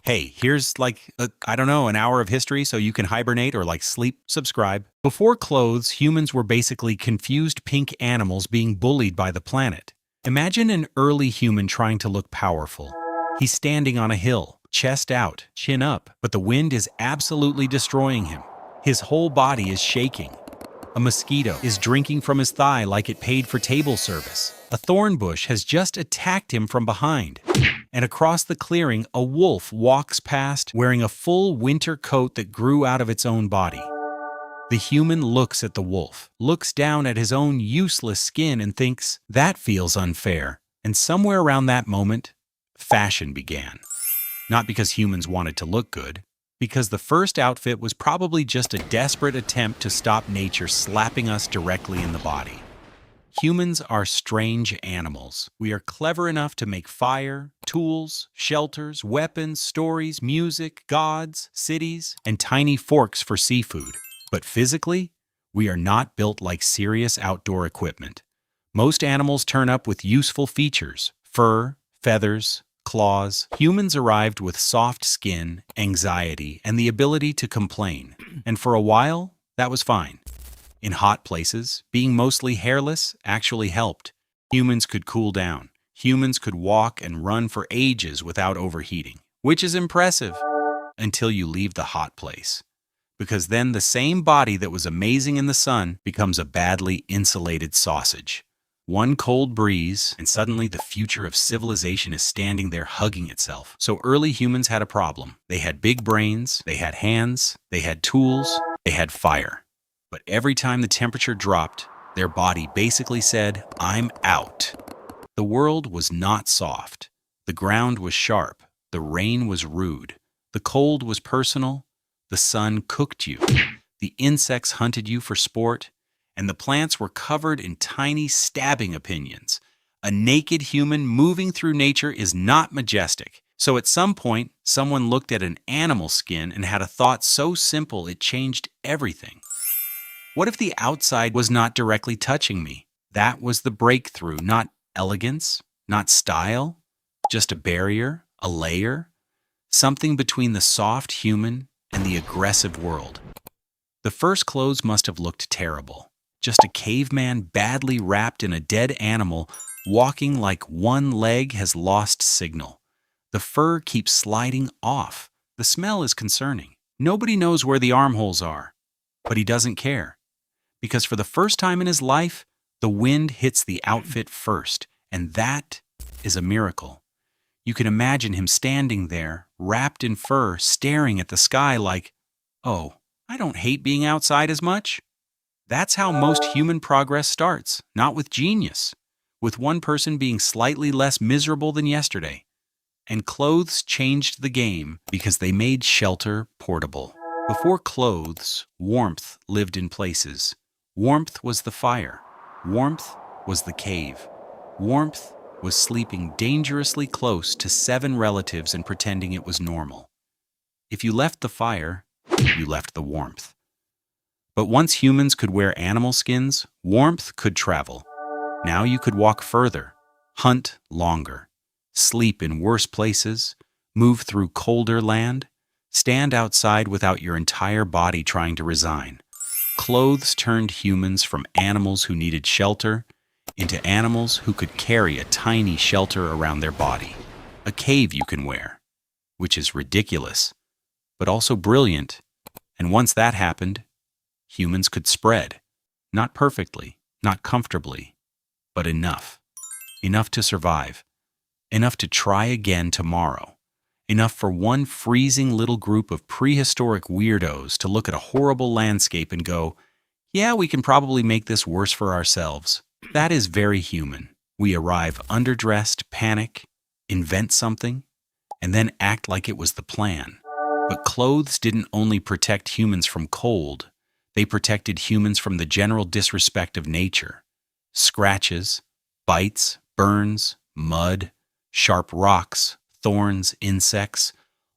Hey, here's I don't know, an hour of history so you can hibernate or sleep. Subscribe. Before clothes, humans were basically confused pink animals being bullied by the planet. Imagine an early human trying to look powerful. He's standing on a hill, chest out, chin up, but the wind is absolutely destroying him. His whole body is shaking. A mosquito is drinking from his thigh like it paid for table service. A thorn bush has just attacked him from behind. And across the clearing, a wolf walks past wearing a full winter coat that grew out of its own body. The human looks at the wolf, looks down at his own useless skin and thinks, that feels unfair. And somewhere around that moment, fashion began. Not because humans wanted to look good, because the first outfit was probably just a desperate attempt to stop nature slapping us directly in the body. Humans are strange animals. We are clever enough to make fire, tools, shelters, weapons, stories, music, gods, cities, and tiny forks for seafood. But physically, we are not built like serious outdoor equipment. Most animals turn up with useful features: fur, feathers, claws. Humans arrived with soft skin, anxiety, and the ability to complain. And for a while, that was fine. In hot places, being mostly hairless actually helped. Humans could cool down. Humans could walk and run for ages without overheating, which is impressive until you leave the hot place. Because then the same body that was amazing in the sun becomes a badly insulated sausage. One cold breeze, and suddenly the future of civilization is standing there hugging itself. So early humans had a problem. They had big brains, they had hands, they had tools, they had fire. But every time the temperature dropped, their body basically said, I'm out. The world was not soft. The ground was sharp. The rain was rude. The cold was personal. The sun cooked you. The insects hunted you for sport. And the plants were covered in tiny stabbing opinions. A naked human moving through nature is not majestic. So at some point, someone looked at an animal skin and had a thought so simple it changed everything. What if the outside was not directly touching me? That was the breakthrough, not elegance, not style, just a barrier, a layer, something between the soft human and the aggressive world. The first clothes must have looked terrible. Just a caveman badly wrapped in a dead animal, walking like one leg has lost signal. The fur keeps sliding off. The smell is concerning. Nobody knows where the armholes are, but he doesn't care. Because for the first time in his life, the wind hits the outfit first, and that is a miracle. You can imagine him standing there, wrapped in fur, staring at the sky like, oh, I don't hate being outside as much. That's how most human progress starts, not with genius, with one person being slightly less miserable than yesterday. And clothes changed the game because they made shelter portable. Before clothes, warmth lived in places. Warmth was the fire. Warmth was the cave. Warmth was sleeping dangerously close to 7 relatives and pretending it was normal. If you left the fire, you left the warmth. But once humans could wear animal skins, warmth could travel. Now you could walk further, hunt longer, sleep in worse places, move through colder land, stand outside without your entire body trying to resign. Clothes turned humans from animals who needed shelter into animals who could carry a tiny shelter around their body. A cave you can wear, which is ridiculous, but also brilliant. And once that happened, humans could spread. Not perfectly, not comfortably, but enough. Enough to survive. Enough to try again tomorrow. Enough for one freezing little group of prehistoric weirdos to look at a horrible landscape and go, yeah, we can probably make this worse for ourselves. That is very human. We arrive underdressed, panic, invent something, and then act like it was the plan. But clothes didn't only protect humans from cold, they protected humans from the general disrespect of nature. Scratches, bites, burns, mud, sharp rocks, thorns, insects,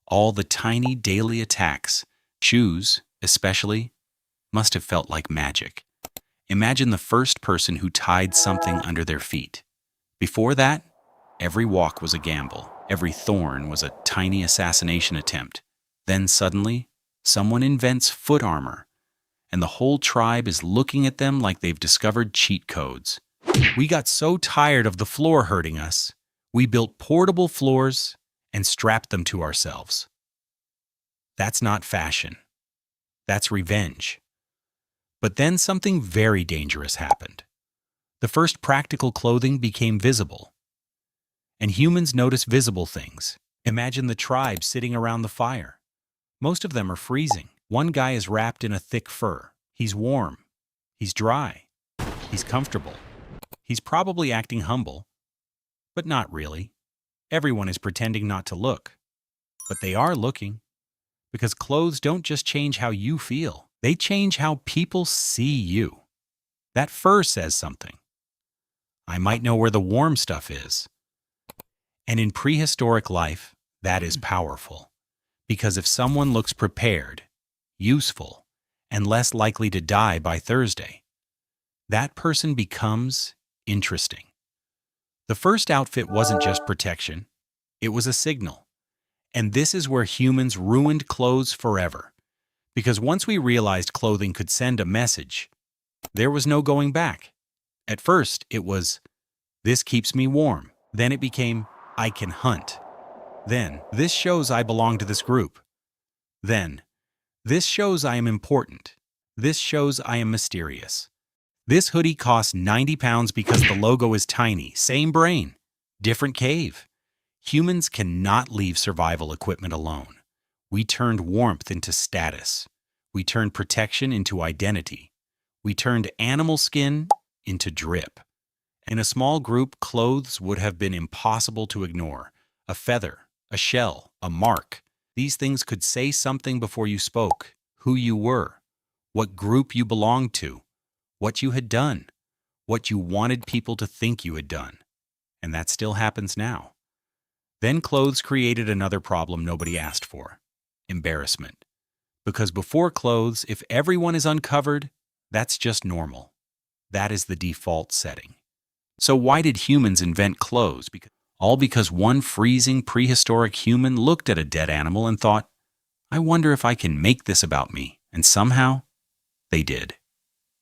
all the tiny daily attacks, shoes especially, must have felt like magic. Imagine the first person who tied something under their feet. Before that, every walk was a gamble. Every thorn was a tiny assassination attempt. Then suddenly, someone invents foot armor, and the whole tribe is looking at them like they've discovered cheat codes. We got so tired of the floor hurting us, we built portable floors and strapped them to ourselves. That's not fashion. That's revenge. But then something very dangerous happened. The first practical clothing became visible. And humans notice visible things. Imagine the tribe sitting around the fire. Most of them are freezing. One guy is wrapped in a thick fur. He's warm. He's dry. He's comfortable. He's probably acting humble. But not really. Everyone is pretending not to look. But they are looking. Because clothes don't just change how you feel. They change how people see you. That fur says something. I might know where the warm stuff is. And in prehistoric life, that is powerful. Because if someone looks prepared, useful, and less likely to die by Thursday, that person becomes interesting. The first outfit wasn't just protection, it was a signal. And this is where humans ruined clothes forever. Because once we realized clothing could send a message, there was no going back. At first, it was, "This keeps me warm." Then it became, "I can hunt." Then, "This shows I belong to this group." Then, "This shows I am important." This shows I am mysterious. This hoodie costs 90 pounds because the logo is tiny. Same brain, different cave. Humans cannot leave survival equipment alone. We turned warmth into status. We turned protection into identity. We turned animal skin into drip. In a small group, clothes would have been impossible to ignore. A feather, a shell, a mark. These things could say something before you spoke, who you were, what group you belonged to, what you had done, what you wanted people to think you had done. And that still happens now. Then clothes created another problem nobody asked for. Embarrassment. Because before clothes, if everyone is uncovered, that's just normal. That is the default setting. So why did humans invent clothes? All because one freezing prehistoric human looked at a dead animal and thought, "I wonder if I can make this about me." And somehow, they did.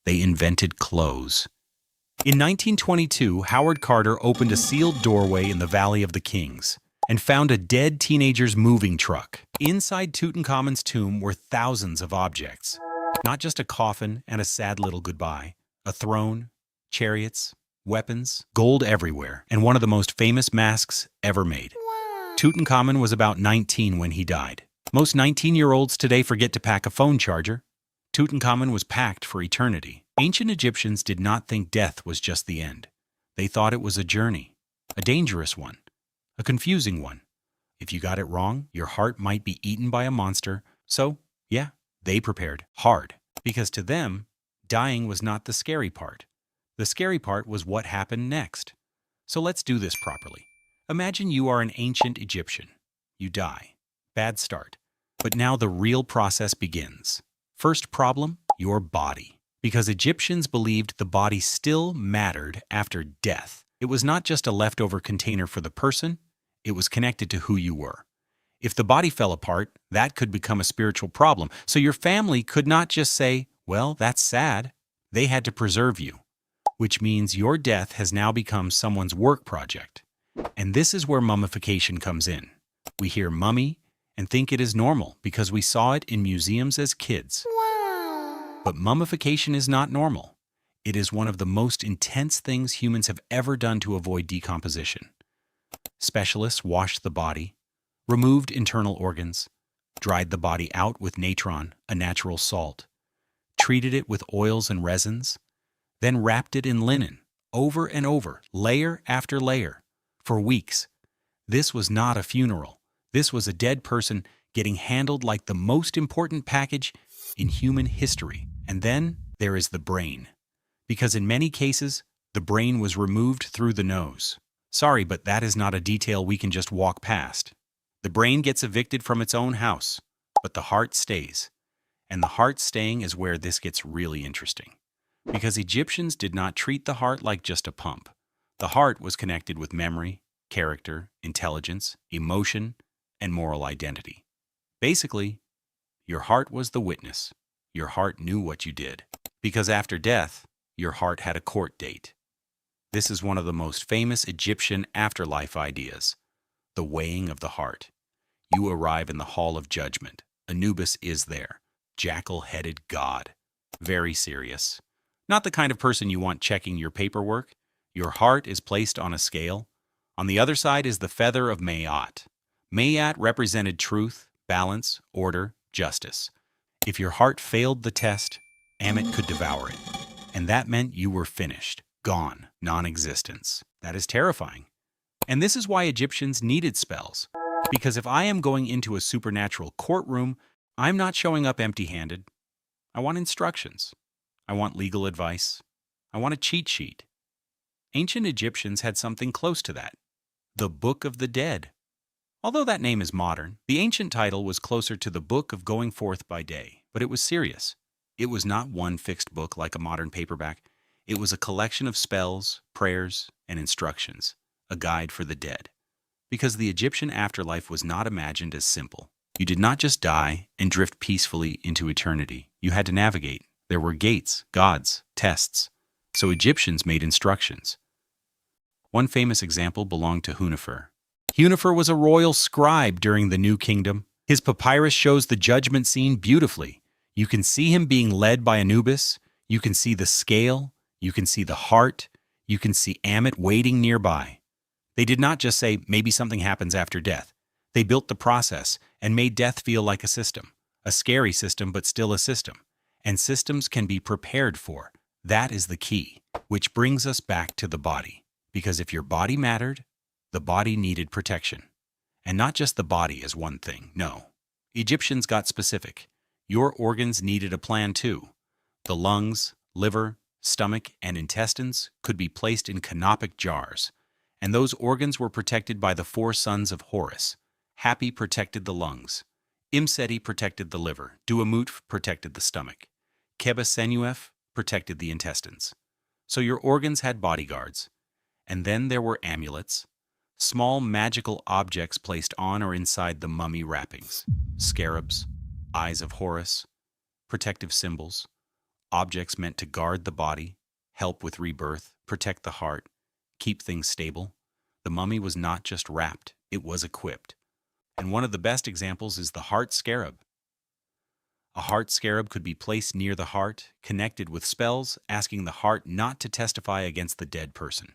They invented clothes. In 1922, Howard Carter opened a sealed doorway in the Valley of the Kings and found a dead teenager's moving truck. Inside Tutankhamun's tomb were thousands of objects. Not just a coffin and a sad little goodbye. A throne, chariots, weapons, gold everywhere, and one of the most famous masks ever made. Wow. Tutankhamun was about 19 when he died. Most 19-year-olds today forget to pack a phone charger. Tutankhamun was packed for eternity. Ancient Egyptians did not think death was just the end. They thought it was a journey, a dangerous one, a confusing one. If you got it wrong, your heart might be eaten by a monster. So, yeah, they prepared hard. Because to them, dying was not the scary part. The scary part was what happened next. So let's do this properly. Imagine you are an ancient Egyptian. You die. Bad start. But now the real process begins. First problem, your body. Because Egyptians believed the body still mattered after death. It was not just a leftover container for the person, it was connected to who you were. If the body fell apart, that could become a spiritual problem. So your family could not just say, "Well, that's sad." They had to preserve you, which means your death has now become someone's work project. And this is where mummification comes in. We hear mummy and think it is normal because we saw it in museums as kids. Wow. But mummification is not normal. It is one of the most intense things humans have ever done to avoid decomposition. Specialists washed the body, removed internal organs, dried the body out with natron, a natural salt, treated it with oils and resins, then wrapped it in linen, over and over, layer after layer, for weeks. This was not a funeral. This was a dead person getting handled like the most important package in human history. And then there is the brain. Because in many cases, the brain was removed through the nose. Sorry, but that is not a detail we can just walk past. The brain gets evicted from its own house, but the heart stays. And the heart staying is where this gets really interesting. Because Egyptians did not treat the heart like just a pump. The heart was connected with memory, character, intelligence, emotion, and moral identity. Basically, your heart was the witness. Your heart knew what you did. Because after death, your heart had a court date. This is one of the most famous Egyptian afterlife ideas, the weighing of the heart. You arrive in the Hall of Judgment. Anubis is there, jackal-headed god. Very serious. Not the kind of person you want checking your paperwork. Your heart is placed on a scale. On the other side is the feather of Maat. Maat represented truth, balance, order, justice. If your heart failed the test, Ammit could devour it. And that meant you were finished, gone, non-existence. That is terrifying. And this is why Egyptians needed spells. Because if I am going into a supernatural courtroom, I'm not showing up empty-handed. I want instructions. I want legal advice. I want a cheat sheet. Ancient Egyptians had something close to that. The Book of the Dead. Although that name is modern, the ancient title was closer to the Book of Going Forth by Day, but it was serious. It was not one fixed book like a modern paperback. It was a collection of spells, prayers, and instructions, a guide for the dead. Because the Egyptian afterlife was not imagined as simple. You did not just die and drift peacefully into eternity. You had to navigate. There were gates, gods, tests. So Egyptians made instructions. One famous example belonged to Hunefer. Hunefer was a royal scribe during the New Kingdom. His papyrus shows the judgment scene beautifully. You can see him being led by Anubis. You can see the scale. You can see the heart. You can see Ammit waiting nearby. They did not just say, maybe something happens after death. They built the process and made death feel like a system. A scary system, but still a system. And systems can be prepared for. That is the key, which brings us back to the body. Because if your body mattered, the body needed protection. And not just the body as one thing, no. Egyptians got specific. Your organs needed a plan too. The lungs, liver, stomach, and intestines could be placed in canopic jars. And those organs were protected by the 4 sons of Horus. Hapi protected the lungs. Imseti protected the liver. Duamut protected the stomach. Keba protected the intestines. So your organs had bodyguards. And then there were amulets, small magical objects placed on or inside the mummy wrappings. Scarabs, eyes of Horus, protective symbols, objects meant to guard the body, help with rebirth, protect the heart, keep things stable. The mummy was not just wrapped, it was equipped. And one of the best examples is the heart scarab. A heart scarab could be placed near the heart, connected with spells, asking the heart not to testify against the dead person,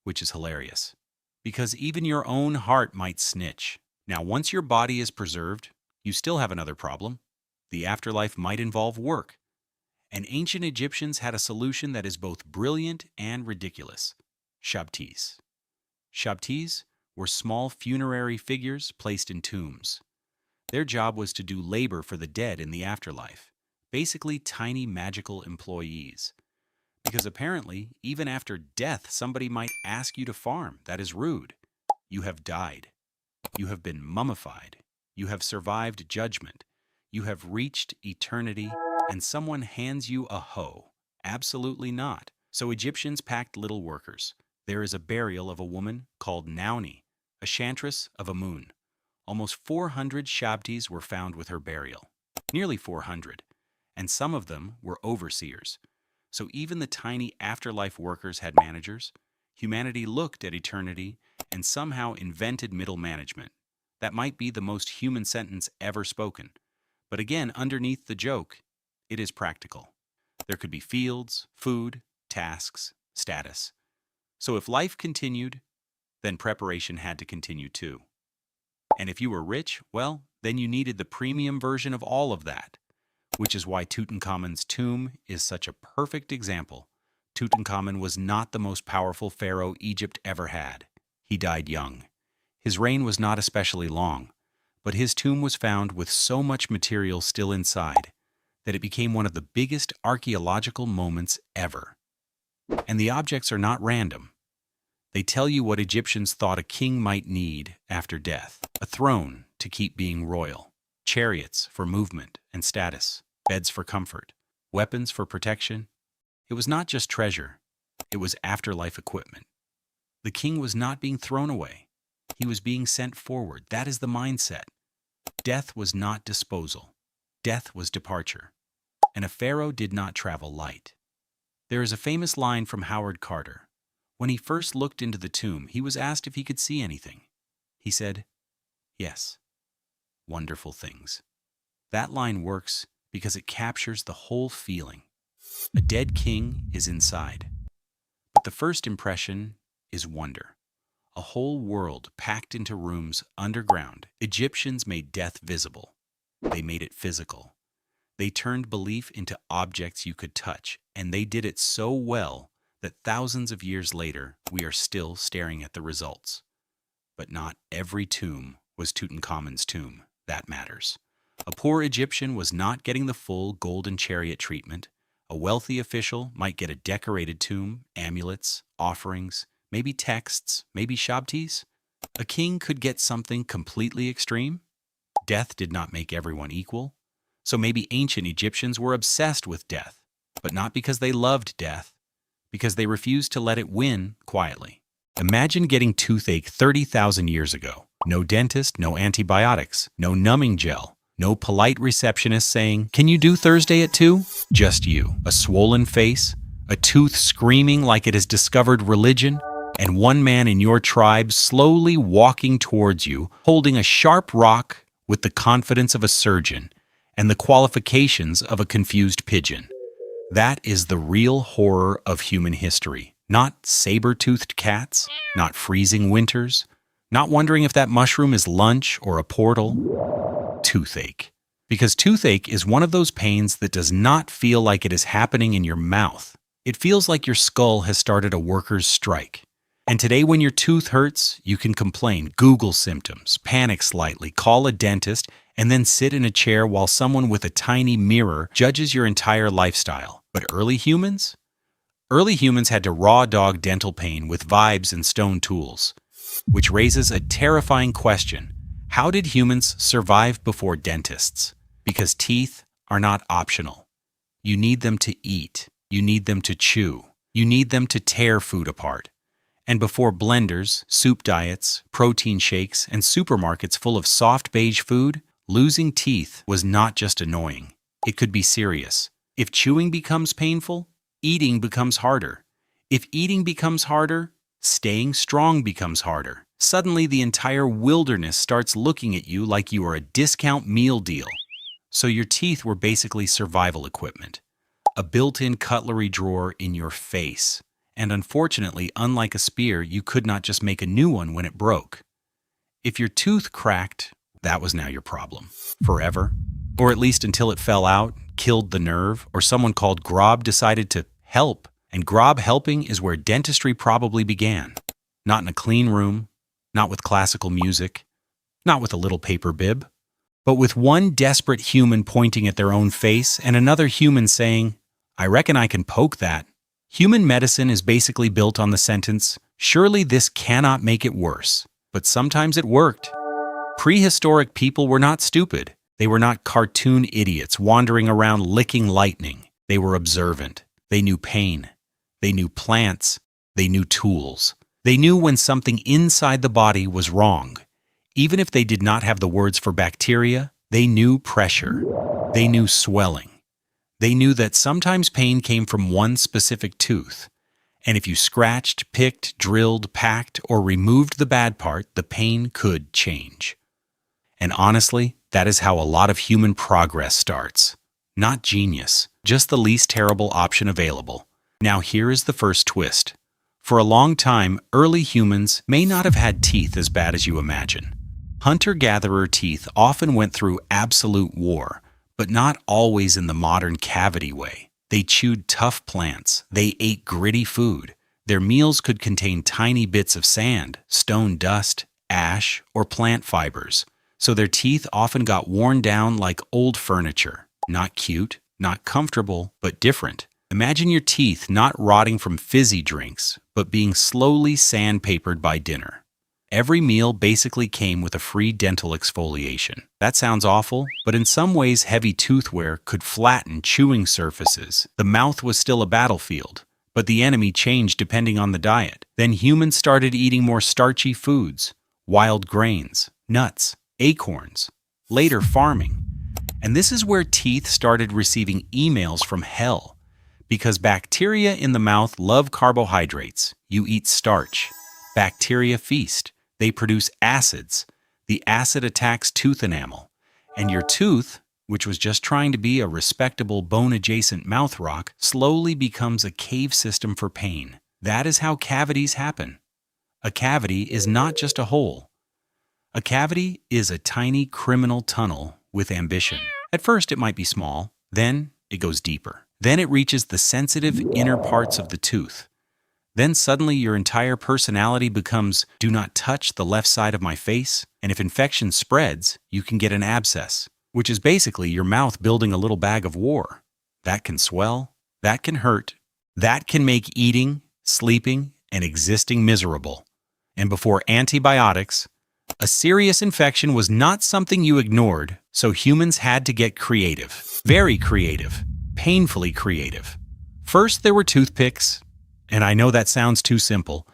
which is hilarious. Because even your own heart might snitch. Now, once your body is preserved, you still have another problem. The afterlife might involve work. And ancient Egyptians had a solution that is both brilliant and ridiculous. Shabtis. Shabtis were small funerary figures placed in tombs. Their job was to do labor for the dead in the afterlife, basically tiny magical employees. Because apparently, even after death, somebody might ask you to farm. That is rude. You have died. You have been mummified. You have survived judgment. You have reached eternity, and someone hands you a hoe. Absolutely not. So Egyptians packed little workers. There is a burial of a woman called Nauni, a chantress of Amun. Almost 400 Shabtis were found with her burial. Nearly 400. And some of them were overseers. So even the tiny afterlife workers had managers. Humanity looked at eternity and somehow invented middle management. That might be the most human sentence ever spoken. But again, underneath the joke, it is practical. There could be fields, food, tasks, status. So if life continued, then preparation had to continue too. And if you were rich, well, then you needed the premium version of all of that. Which is why Tutankhamun's tomb is such a perfect example. Tutankhamun was not the most powerful pharaoh Egypt ever had. He died young. His reign was not especially long, but his tomb was found with so much material still inside that it became one of the biggest archaeological moments ever. And the objects are not random. They tell you what Egyptians thought a king might need after death. A throne to keep being royal, chariots for movement and status, beds for comfort, weapons for protection. It was not just treasure, it was afterlife equipment. The king was not being thrown away. He was being sent forward. That is the mindset. Death was not disposal. Death was departure. And a pharaoh did not travel light. There is a famous line from Howard Carter. When he first looked into the tomb, he was asked if he could see anything. He said, "Yes, wonderful things." That line works because it captures the whole feeling. A dead king is inside. But the first impression is wonder. A whole world packed into rooms underground. Egyptians made death visible. They made it physical. They turned belief into objects you could touch, and they did it so well that thousands of years later, we are still staring at the results. But not every tomb was Tutankhamun's tomb. That matters. A poor Egyptian was not getting the full golden chariot treatment. A wealthy official might get a decorated tomb, amulets, offerings, maybe texts, maybe shabtis. A king could get something completely extreme. Death did not make everyone equal. So maybe ancient Egyptians were obsessed with death, but not because they loved death, because they refused to let it win quietly. Imagine getting toothache 30,000 years ago. No dentist, no antibiotics, no numbing gel, no polite receptionist saying, "Can you do Thursday at 2?" Just you, a swollen face, a tooth screaming like it has discovered religion, and one man in your tribe slowly walking towards you, holding a sharp rock with the confidence of a surgeon and the qualifications of a confused pigeon. That is the real horror of human history. Not saber-toothed cats, not freezing winters, not wondering if that mushroom is lunch or a portal. Toothache. Because toothache is one of those pains that does not feel like it is happening in your mouth. It feels like your skull has started a workers' strike. And today when your tooth hurts, you can complain, Google symptoms, panic slightly, call a dentist, and then sit in a chair while someone with a tiny mirror judges your entire lifestyle. But early humans? Early humans had to raw dog dental pain with vibes and stone tools, which raises a terrifying question. How did humans survive before dentists? Because teeth are not optional. You need them to eat. You need them to chew. You need them to tear food apart. And before blenders, soup diets, protein shakes, and supermarkets full of soft beige food, losing teeth was not just annoying. It could be serious. If chewing becomes painful, eating becomes harder. If eating becomes harder, staying strong becomes harder. Suddenly, the entire wilderness starts looking at you like you are a discount meal deal. So your teeth were basically survival equipment. A built-in cutlery drawer in your face. And unfortunately, unlike a spear, you could not just make a new one when it broke. If your tooth cracked, that was now your problem. Forever. Or at least until it fell out, killed the nerve, or someone called Grob decided to help. And Grob helping is where dentistry probably began. Not in a clean room, not with classical music, not with a little paper bib, but with one desperate human pointing at their own face and another human saying, "I reckon I can poke that." Human medicine is basically built on the sentence, "Surely this cannot make it worse." But sometimes it worked. Prehistoric people were not stupid. They were not cartoon idiots wandering around licking lightning. They were observant. They knew pain. They knew plants. They knew tools. They knew when something inside the body was wrong. Even if they did not have the words for bacteria, they knew pressure. They knew swelling. They knew that sometimes pain came from one specific tooth. And if you scratched, picked, drilled, packed, or removed the bad part, the pain could change. And honestly, that is how a lot of human progress starts. Not genius, just the least terrible option available. Now here is the first twist. For a long time, early humans may not have had teeth as bad as you imagine. Hunter-gatherer teeth often went through absolute war, but not always in the modern cavity way. They chewed tough plants. They ate gritty food. Their meals could contain tiny bits of sand, stone dust, ash, or plant fibers. So their teeth often got worn down like old furniture. Not cute, not comfortable, but different. Imagine your teeth not rotting from fizzy drinks, but being slowly sandpapered by dinner. Every meal basically came with a free dental exfoliation. That sounds awful, but in some ways heavy tooth wear could flatten chewing surfaces. The mouth was still a battlefield, but the enemy changed depending on the diet. Then humans started eating more starchy foods. wild grains, nuts, acorns, later farming. And this is where teeth started receiving emails from hell. Because bacteria in the mouth love carbohydrates. You eat starch. Bacteria feast. They produce acids. The acid attacks tooth enamel. And your tooth, which was just trying to be a respectable bone-adjacent mouth rock, slowly becomes a cave system for pain. That is how cavities happen. A cavity is not just a hole. A cavity is a tiny criminal tunnel with ambition. At first, it might be small. Then, it goes deeper. Then it reaches the sensitive inner parts of the tooth. Then suddenly your entire personality becomes, do not touch the left side of my face, and if infection spreads, you can get an abscess, which is basically your mouth building a little bag of war. That can swell, that can hurt, that can make eating, sleeping, and existing miserable. And before antibiotics, a serious infection was not something you ignored, so humans had to get creative. Very creative. Painfully creative. First, there were toothpicks, and I know that sounds too simple,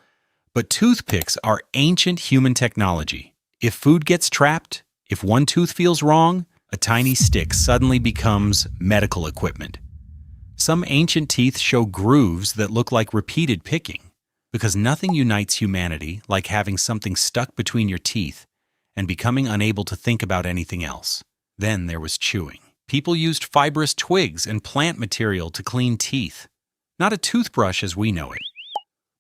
but toothpicks are ancient human technology. If food gets trapped, if one tooth feels wrong, a tiny stick suddenly becomes medical equipment. Some ancient teeth show grooves that look like repeated picking, because nothing unites humanity like having something stuck between your teeth and becoming unable to think about anything else. Then there was chewing. People used fibrous twigs and plant material to clean teeth. Not a toothbrush as we know it.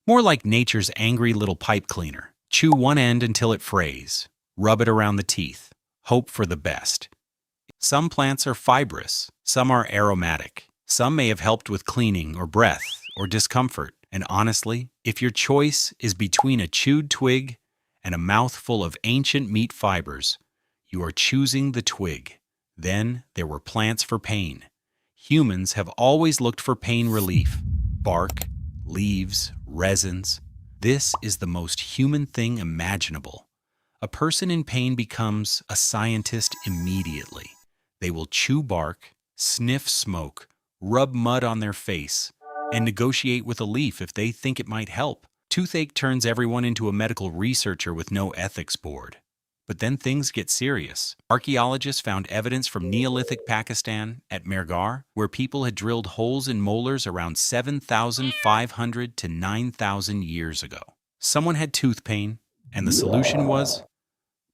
More like nature's angry little pipe cleaner. Chew one end until it frays. Rub it around the teeth. Hope for the best. Some plants are fibrous. Some are aromatic. Some may have helped with cleaning or breath or discomfort. And honestly, if your choice is between a chewed twig and a mouthful of ancient meat fibers, you are choosing the twig. Then there were plants for pain. Humans have always looked for pain relief. Bark, leaves, resins. This is the most human thing imaginable. A person in pain becomes a scientist immediately. They will chew bark, sniff smoke, rub mud on their face, and negotiate with a leaf if they think it might help. Toothache turns everyone into a medical researcher with no ethics board. But then things get serious. Archaeologists found evidence from Neolithic Pakistan at Mehrgarh, where people had drilled holes in molars around 7,500 to 9,000 years ago. Someone had tooth pain, and the solution was,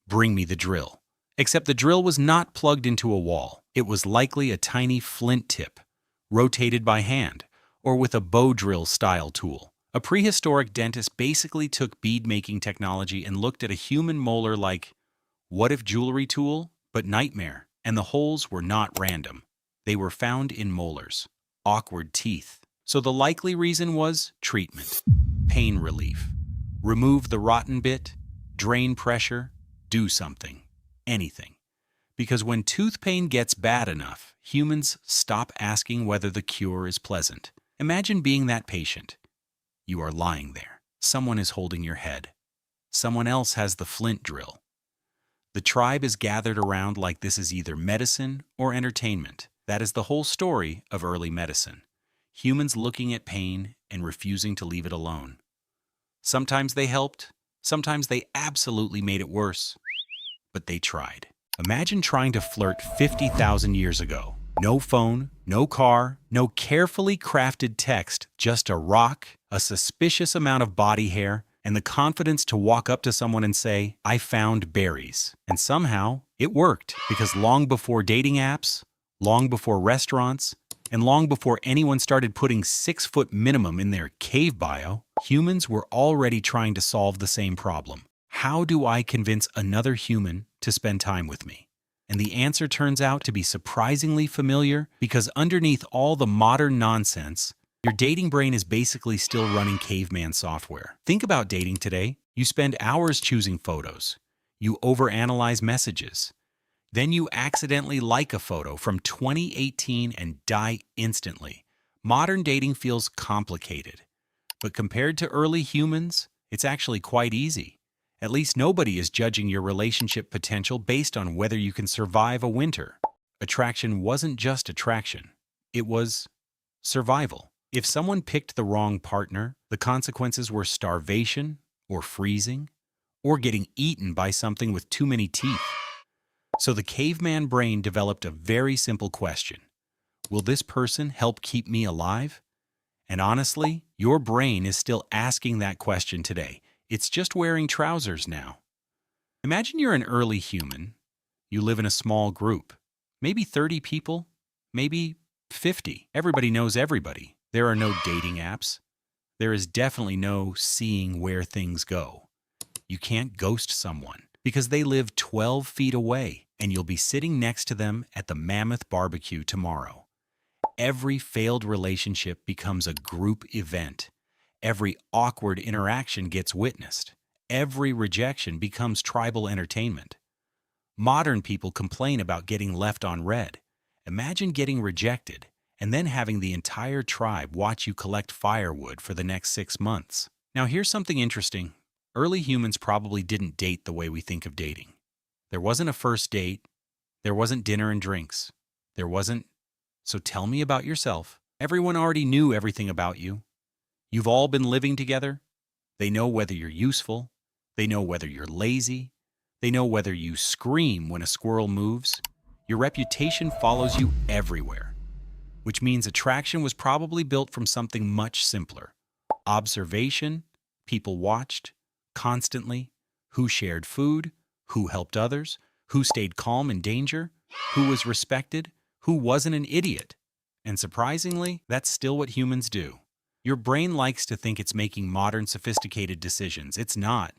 bring me the drill. Except the drill was not plugged into a wall. It was likely a tiny flint tip, rotated by hand, or with a bow drill style tool. A prehistoric dentist basically took bead-making technology and looked at a human molar like, what if jewelry tool, but nightmare? And the holes were not random. They were found in molars, awkward teeth. So the likely reason was treatment, pain relief. Remove the rotten bit, drain pressure, do something, anything. Because when tooth pain gets bad enough, humans stop asking whether the cure is pleasant. Imagine being that patient. You are lying there. Someone is holding your head. Someone else has the flint drill. The tribe is gathered around like this is either medicine or entertainment. That is the whole story of early medicine. Humans looking at pain and refusing to leave it alone. Sometimes they helped, sometimes they absolutely made it worse. But they tried. Imagine trying to flirt 50,000 years ago. No phone, no car, no carefully crafted text, just a rock, a suspicious amount of body hair, and the confidence to walk up to someone and say, I found berries. And somehow, it worked, because long before dating apps, long before restaurants, and long before anyone started putting 6-foot minimum in their cave bio, humans were already trying to solve the same problem. How do I convince another human to spend time with me? And the answer turns out to be surprisingly familiar, because underneath all the modern nonsense, your dating brain is basically still running caveman software. Think about dating today. You spend hours choosing photos. You overanalyze messages. Then you accidentally like a photo from 2018 and die instantly. Modern dating feels complicated. But compared to early humans, it's actually quite easy. At least nobody is judging your relationship potential based on whether you can survive a winter. Attraction wasn't just attraction. It was survival. If someone picked the wrong partner, the consequences were starvation or freezing or getting eaten by something with too many teeth. So the caveman brain developed a very simple question. Will this person help keep me alive? And honestly, your brain is still asking that question today. It's just wearing trousers now. Imagine you're an early human. You live in a small group. Maybe 30 people, maybe 50. Everybody knows everybody. There are no dating apps. There is definitely no seeing where things go. You can't ghost someone because they live 12 feet away and you'll be sitting next to them at the Mammoth Barbecue tomorrow. Every failed relationship becomes a group event. Every awkward interaction gets witnessed. Every rejection becomes tribal entertainment. Modern people complain about getting left on red. Imagine getting rejected and then having the entire tribe watch you collect firewood for the next 6 months. Now here's something interesting. Early humans probably didn't date the way we think of dating. There wasn't a first date. There wasn't dinner and drinks. There wasn't, so tell me about yourself. Everyone already knew everything about you. You've all been living together. They know whether you're useful. They know whether you're lazy. They know whether you scream when a squirrel moves. Your reputation follows you everywhere, which means attraction was probably built from something much simpler. Observation, people watched, constantly, who shared food, who helped others, who stayed calm in danger, who was respected, who wasn't an idiot. And surprisingly, that's still what humans do. Your brain likes to think it's making modern, sophisticated decisions. It's not.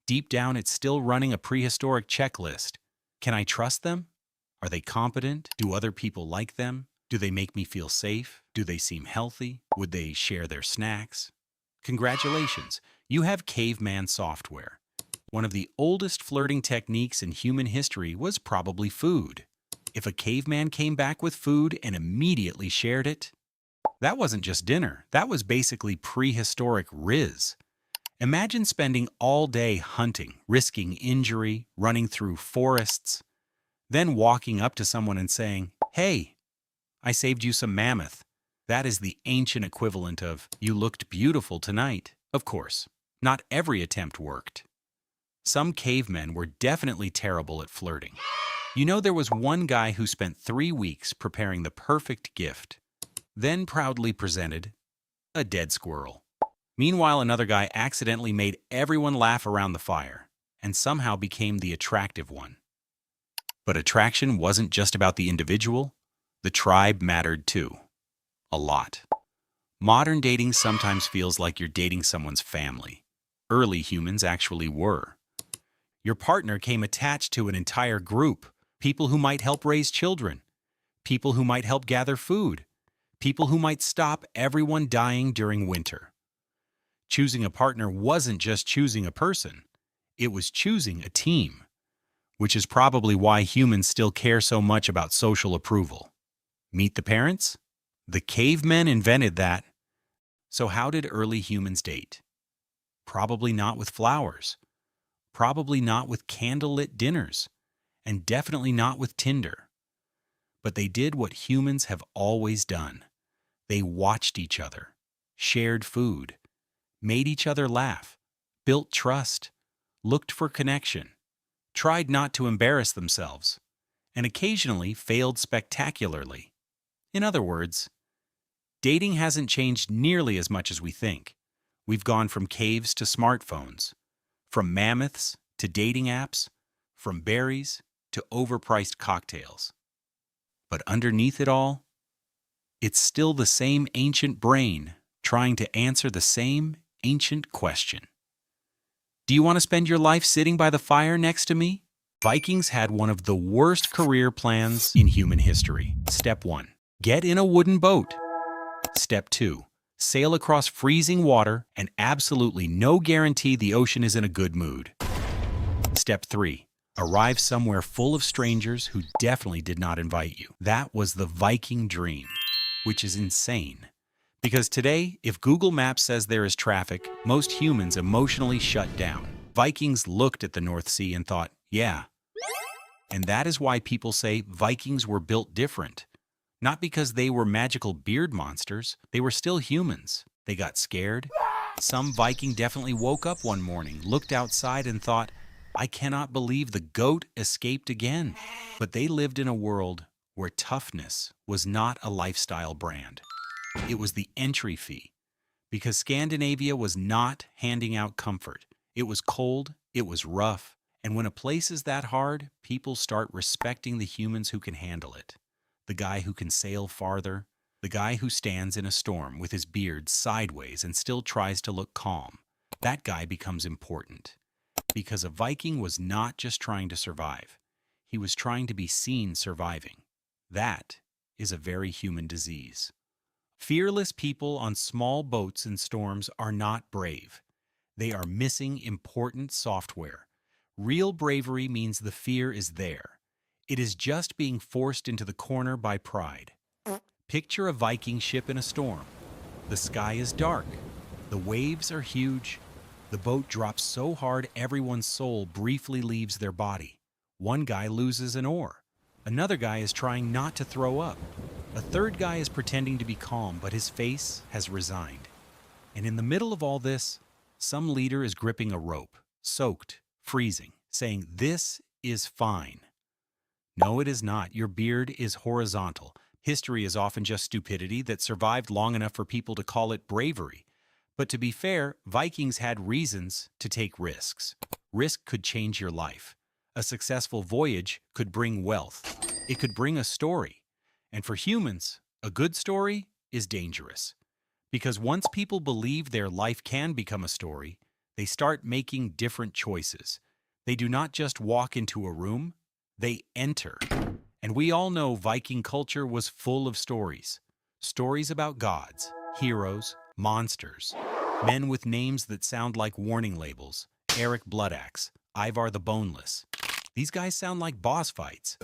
Deep down, it's still running a prehistoric checklist. Can I trust them? Are they competent? Do other people like them? Do they make me feel safe? Do they seem healthy? Would they share their snacks? Congratulations, you have caveman software. One of the oldest flirting techniques in human history was probably food. If a caveman came back with food and immediately shared it, that wasn't just dinner. That was basically prehistoric riz. Imagine spending all day hunting, risking injury, running through forests, then walking up to someone and saying, "Hey, I saved you some mammoth." That is the ancient equivalent of, "You looked beautiful tonight." Of course, not every attempt worked. Some cavemen were definitely terrible at flirting. You know, there was one guy who spent 3 weeks preparing the perfect gift, then proudly presented a dead squirrel. Meanwhile, another guy accidentally made everyone laugh around the fire and somehow became the attractive one. But attraction wasn't just about the individual. The tribe mattered too. A lot. Modern dating sometimes feels like you're dating someone's family. Early humans actually were. Your partner came attached to an entire group, people who might help raise children, people who might help gather food, people who might stop everyone dying during winter. Choosing a partner wasn't just choosing a person, it was choosing a team, which is probably why humans still care so much about social approval. Meet the parents? The cavemen invented that. So how did early humans date? Probably not with flowers. Probably not with candlelit dinners. And definitely not with Tinder. But they did what humans have always done. They watched each other, shared food, made each other laugh, built trust, looked for connection, tried not to embarrass themselves, and occasionally failed spectacularly. In other words, dating hasn't changed nearly as much as we think. We've gone from caves to smartphones, from mammoths to dating apps, from berries to overpriced cocktails. But underneath it all, it's still the same ancient brain trying to answer the same ancient question. Do you want to spend your life sitting by the fire next to me? Vikings had one of the worst career plans in human history. Step 1. Get in a wooden boat. Step 2. Sail across freezing water and absolutely no guarantee the ocean is in a good mood. Step 3. Arrive somewhere full of strangers who definitely did not invite you. That was the Viking dream, which is insane. Because today, if Google Maps says there is traffic, most humans emotionally shut down. Vikings looked at the North Sea and thought, yeah. And that is why people say Vikings were built different. Not because they were magical beard monsters, they were still humans. They got scared, Some Viking definitely woke up one morning, looked outside, and thought, I cannot believe the goat escaped again. But they lived in a world where toughness was not a lifestyle brand. It was the entry fee, because Scandinavia was not handing out comfort. It was cold, it was rough, and when a place is that hard, people start respecting the humans who can handle it. The guy who can sail farther, the guy who stands in a storm with his beard sideways and still tries to look calm. That guy becomes important. Because a Viking was not just trying to survive. He was trying to be seen surviving. That is a very human disease. Fearless people on small boats in storms are not brave. They are missing important software. Real bravery means the fear is there. It is just being forced into the corner by pride. Picture a Viking ship in a storm. The sky is dark. The waves are huge. The boat drops so hard everyone's soul briefly leaves their body. One guy loses an oar. Another guy is trying not to throw up. A third guy is pretending to be calm, but his face has resigned. And in the middle of all this, some leader is gripping a rope, soaked, freezing, saying, "This is fine." No, it is not. Your beard is horizontal. History is often just stupidity that survived long enough for people to call it bravery. But to be fair, Vikings had reasons to take risks. Risk could change your life. A successful voyage could bring wealth. It could bring a story. And for humans, a good story is dangerous. Because once people believe their life can become a story, they start making different choices. They do not just walk into a room, they enter. And we all know Viking culture was full of stories. Stories about gods, heroes, monsters, men with names that sound like warning labels. Eric Bloodaxe, Ivar the Boneless. These guys sound like boss fights.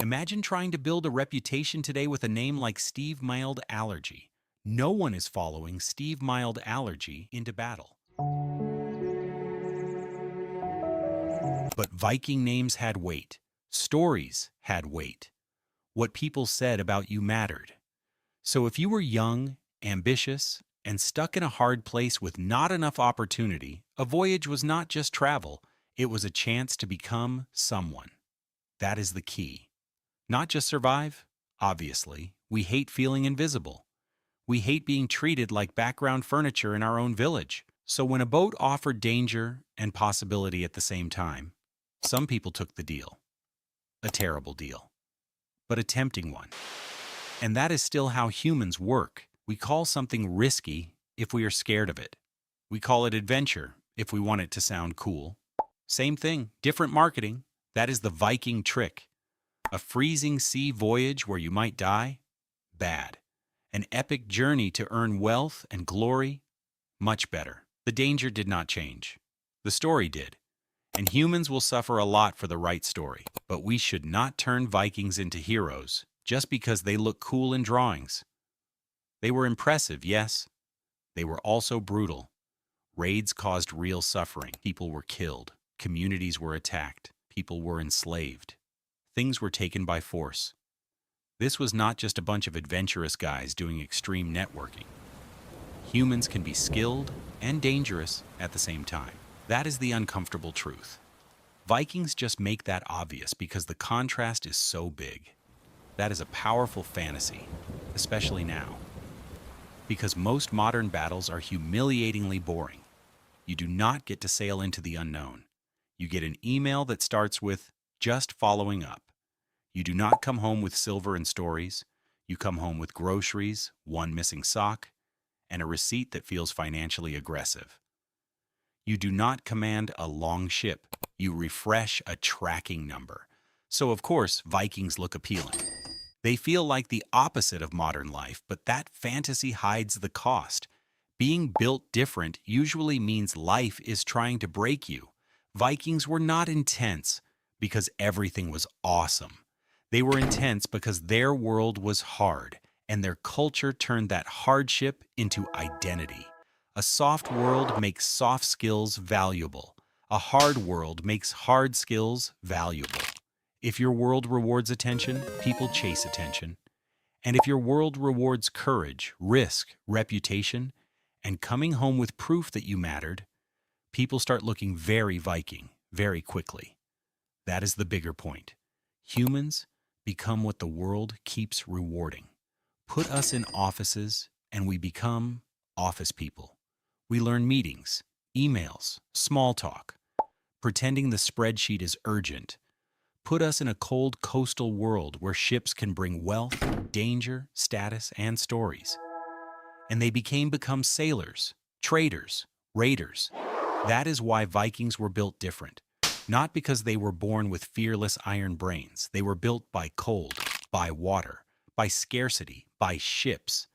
Imagine trying to build a reputation today with a name like Steve Mild Allergy. No one is following Steve Mild Allergy into battle. But Viking names had weight. Stories had weight. What people said about you mattered. So if you were young, ambitious, and stuck in a hard place with not enough opportunity, a voyage was not just travel, it was a chance to become someone. That is the key. Not just survive. Obviously, we hate feeling invisible. We hate being treated like background furniture in our own village. So when a boat offered danger and possibility at the same time, some people took the deal. A terrible deal, but a tempting one. And that is still how humans work. We call something risky if we are scared of it. We call it adventure if we want it to sound cool. Same thing, different marketing. That is the Viking trick. A freezing sea voyage where you might die? Bad. An epic journey to earn wealth and glory? Much better. The danger did not change. The story did. And humans will suffer a lot for the right story. But we should not turn Vikings into heroes just because they look cool in drawings. They were impressive, yes. They were also brutal. Raids caused real suffering. People were killed. Communities were attacked. People were enslaved. Things were taken by force. This was not just a bunch of adventurous guys doing extreme networking. Humans can be skilled and dangerous at the same time. That is the uncomfortable truth. Vikings just make that obvious because the contrast is so big. That is a powerful fantasy, especially now. Because most modern battles are humiliatingly boring. You do not get to sail into the unknown. You get an email that starts with, "Just following up." You do not come home with silver and stories. You come home with groceries, one missing sock, and a receipt that feels financially aggressive. You do not command a long ship. You refresh a tracking number. So, of course, Vikings look appealing. They feel like the opposite of modern life, but that fantasy hides the cost. Being built different usually means life is trying to break you. Vikings were not intense because everything was awesome. They were intense because their world was hard, and their culture turned that hardship into identity. A soft world makes soft skills valuable. A hard world makes hard skills valuable. If your world rewards attention, people chase attention. And if your world rewards courage, risk, reputation, and coming home with proof that you mattered, people start looking very Viking very quickly. That is the bigger point. Humans become what the world keeps rewarding. Put us in offices, and we become office people. We learn meetings, emails, small talk, pretending the spreadsheet is urgent. Put us in a cold coastal world where ships can bring wealth, danger, status, and stories. And they become sailors, traders, raiders. That is why Vikings were built different. Not because they were born with fearless iron brains. They were built by cold, by water, by scarcity, by ships,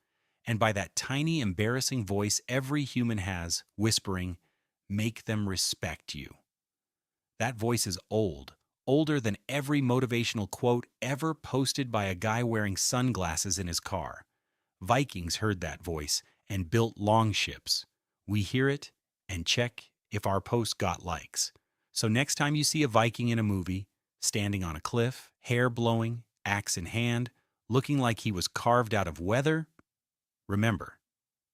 and by that tiny, embarrassing voice every human has, whispering, "Make them respect you." That voice is old, older than every motivational quote ever posted by a guy wearing sunglasses in his car. Vikings heard that voice and built longships. We hear it and check if our post got likes. So next time you see a Viking in a movie, standing on a cliff, hair blowing, axe in hand, looking like he was carved out of weather, remember,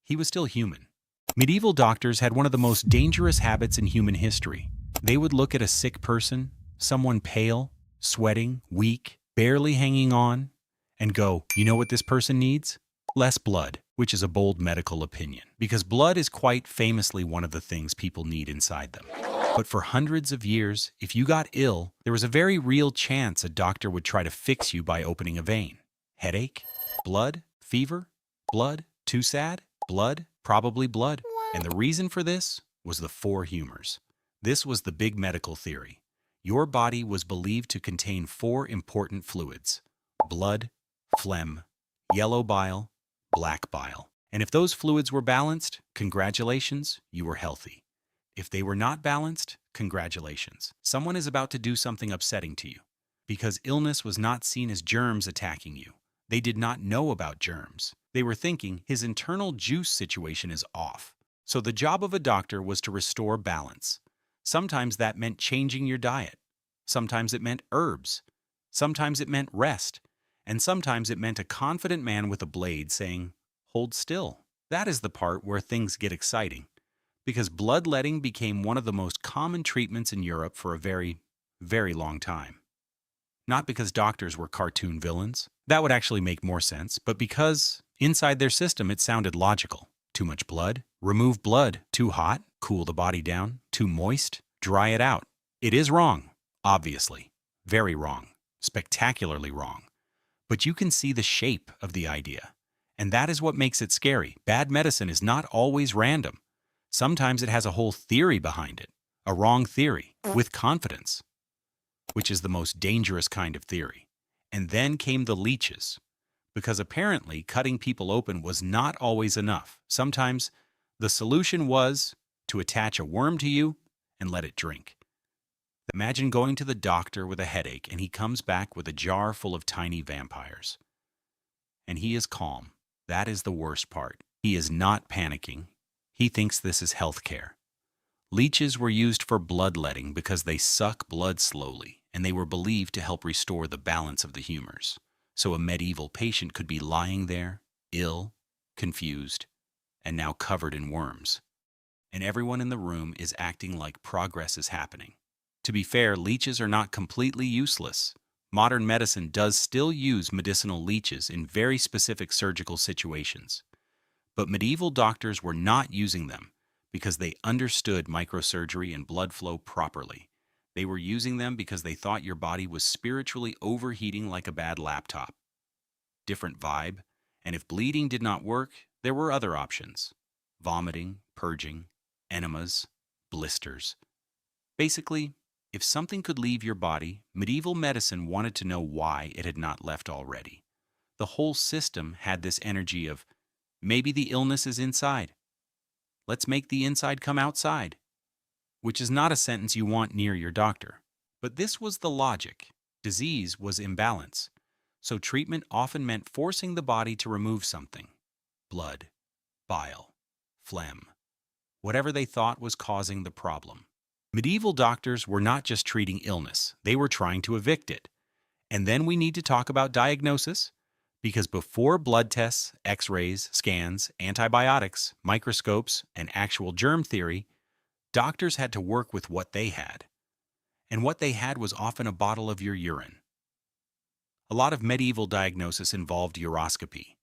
he was still human. Medieval doctors had one of the most dangerous habits in human history. They would look at a sick person, someone pale, sweating, weak, barely hanging on, and go, "You know what this person needs? Less blood," which is a bold medical opinion, because blood is quite famously one of the things people need inside them. But for hundreds of years, if you got ill, there was a very real chance a doctor would try to fix you by opening a vein. Headache? Blood? Fever? Blood? Too sad? Blood? Probably blood. And the reason for this was the four humors. This was the big medical theory. Your body was believed to contain four important fluids: blood, phlegm, yellow bile, black bile. And if those fluids were balanced, congratulations, you were healthy. If they were not balanced, congratulations. Someone is about to do something upsetting to you. Because illness was not seen as germs attacking you. They did not know about germs. They were thinking his internal juice situation is off. So the job of a doctor was to restore balance. Sometimes that meant changing your diet. Sometimes it meant herbs. Sometimes it meant rest. And sometimes it meant a confident man with a blade saying, "Hold still." That is the part where things get exciting, because bloodletting became one of the most common treatments in Europe for a very, very long time. Not because doctors were cartoon villains. That would actually make more sense, but because inside their system it sounded logical. Too much blood? Remove blood. Too hot? Cool the body down. Too moist? Dry it out. It is wrong, obviously. Very wrong. Spectacularly wrong. But you can see the shape of the idea. And that is what makes it scary. Bad medicine is not always random. Sometimes it has a whole theory behind it. A wrong theory, with confidence, which is the most dangerous kind of theory. And then came the leeches, because apparently cutting people open was not always enough. Sometimes the solution was to attach a worm to you and let it drink. Imagine going to the doctor with a headache and he comes back with a jar full of tiny vampires. And he is calm. That is the worst part. He is not panicking. He thinks this is healthcare. Leeches were used for bloodletting because they suck blood slowly, and they were believed to help restore the balance of the humors. So a medieval patient could be lying there, ill, confused, and now covered in worms. And everyone in the room is acting like progress is happening. To be fair, leeches are not completely useless. Modern medicine does still use medicinal leeches in very specific surgical situations. But medieval doctors were not using them because they understood microsurgery and blood flow properly. They were using them because they thought your body was spiritually overheating like a bad laptop. Different vibe, and if bleeding did not work, there were other options. Vomiting, purging, enemas, blisters. Basically, if something could leave your body, medieval medicine wanted to know why it had not left already. The whole system had this energy of, maybe the illness is inside. Let's make the inside come outside. Which is not a sentence you want near your doctor. But this was the logic. Disease was imbalance. So treatment often meant forcing the body to remove something. Blood, bile, phlegm. Whatever they thought was causing the problem. Medieval doctors were not just treating illness, they were trying to evict it. And then we need to talk about diagnosis, Because before blood tests, x-rays, scans, antibiotics, microscopes, and actual germ theory, doctors had to work with what they had. And what they had was often a bottle of your urine. A lot of medieval diagnosis involved uroscopy.